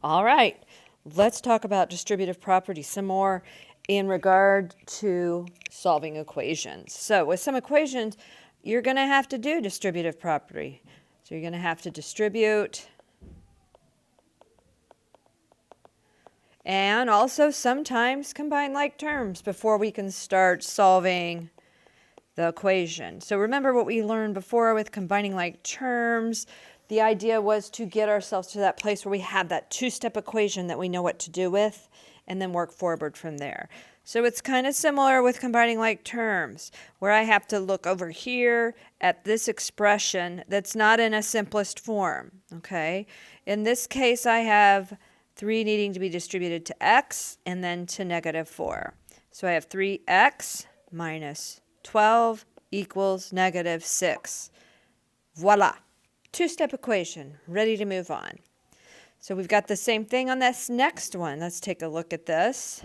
All right, let's talk about distributive properties some more in regard to solving equations. So with some equations, you're going to have to do distributive property. So you're going to have to distribute and also sometimes combine like terms before we can start solving the equation. So remember what we learned before with combining like terms. The idea was to get ourselves to that place where we have that two-step equation that we know what to do with and then work forward from there. So it's kind of similar with combining like terms, where I have to look over here at this expression that's not in a simplest form, okay? In this case, I have 3 needing to be distributed to x and then to negative 4. So I have 3x minus 12 equals negative 6. Voila. Two-step equation, ready to move on. So we've got the same thing on this next one. Let's take a look at this.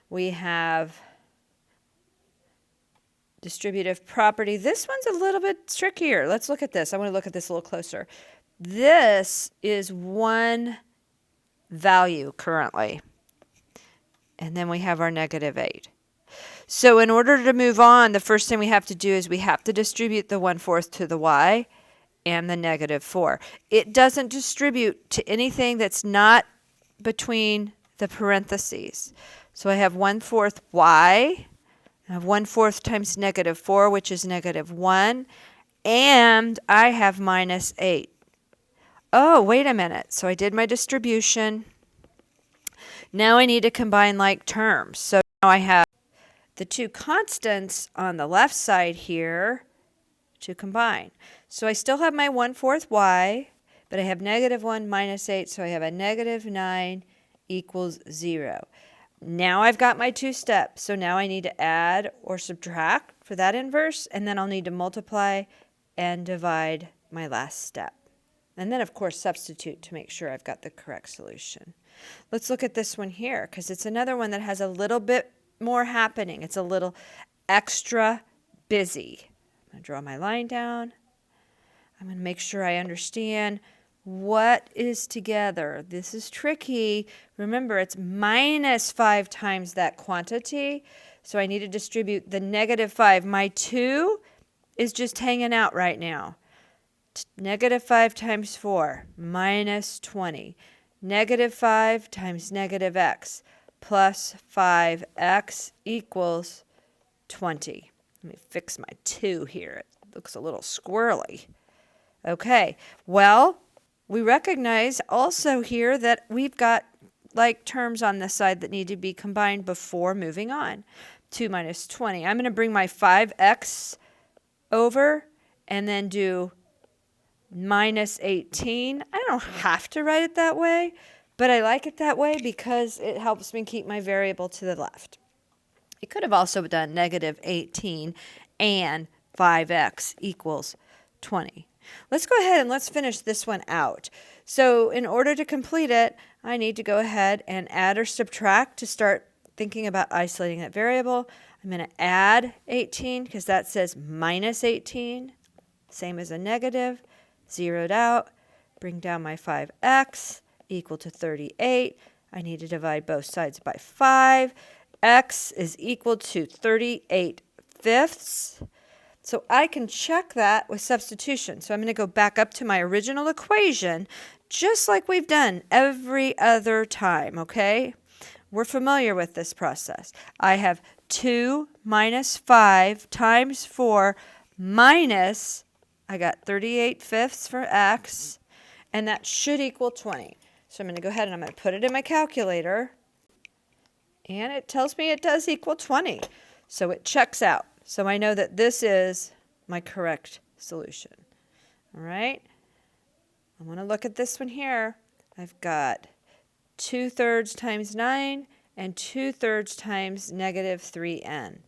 We have distributive property. This one's a little bit trickier. Let's look at this. I want to look at this a little closer. This is one value currently. And then we have our negative 8. So in order to move on, the first thing we have to do is we have to distribute the 1/4 to the y and the negative 4. It doesn't distribute to anything that's not between the parentheses. So I have 1/4 y, I have 1/4 times negative 4, which is negative 1, and I have minus 8. Oh, wait a minute. So I did my distribution. Now I need to combine like terms. So now I have the two constants on the left side here to combine. So I still have my 1/4 y, but I have negative 1 minus 8, so I have a negative 9 equals 0. Now I've got my two steps, so now I need to add or subtract for that inverse, and then I'll need to multiply and divide my last step. And then, of course, substitute to make sure I've got the correct solution. Let's look at this one here, because it's another one that has a little bit more happening. It's a little extra busy. I'm going to draw my line down. I'm going to make sure I understand what is together. This is tricky. Remember, it's minus 5 times that quantity. So I need to distribute the negative 5. My 2 is just hanging out right now. Negative 5 times 4, minus 20. Negative 5 times negative x plus 5x equals 20. Let me fix my 2 here. It looks a little squirrely. Okay, well, we recognize also here that we've got like terms on this side that need to be combined before moving on. 2 minus 20. I'm going to bring my 5x over and then do minus 18. I don't have to write it that way, but I like it that way because it helps me keep my variable to the left. It could have also done negative 18 and 5x equals 20. Let's go ahead and let's finish this one out. So in order to complete it, I need to go ahead and add or subtract to start thinking about isolating that variable. I'm going to add 18 because that says minus 18, same as a negative, zeroed out, bring down my 5x equal to 38. I need to divide both sides by 5. X is equal to 38/5. So I can check that with substitution. So I'm going to go back up to my original equation, just like we've done every other time, okay? We're familiar with this process. I have 2 minus 5 times 4 minus, I got 38/5 for x, and that should equal 20. So I'm going to go ahead and I'm going to put it in my calculator, and it tells me it does equal 20. So it checks out. So I know that this is my correct solution. All right? I want to look at this one here. I've got 2/3 times 9 and 2/3 times negative 3n.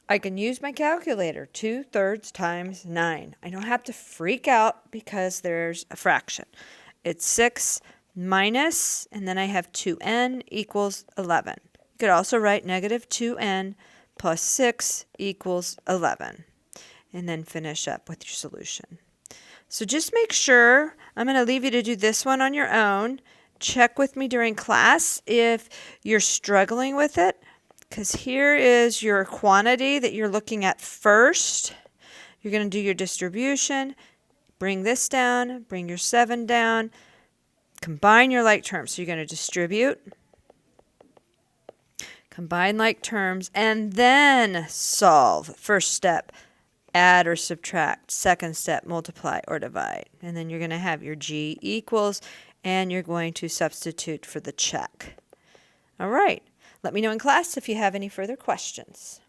I can use my calculator. 2/3 times 9. I don't have to freak out because there's a fraction. It's 6 minus, and then I have 2n equals 11. You could also write negative 2n plus 6 equals 11. And then finish up with your solution. So just make sure, I'm going to leave you to do this one on your own, check with me during class if you're struggling with it, because here is your quantity that you're looking at first. You're going to do your distribution, bring this down, bring your 7 down, combine your like terms. So you're going to distribute, combine like terms, and then solve. First step, add or subtract. Second step, multiply or divide. And then you're going to have your G equals, and you're going to substitute for the check. All right. Let me know in class if you have any further questions.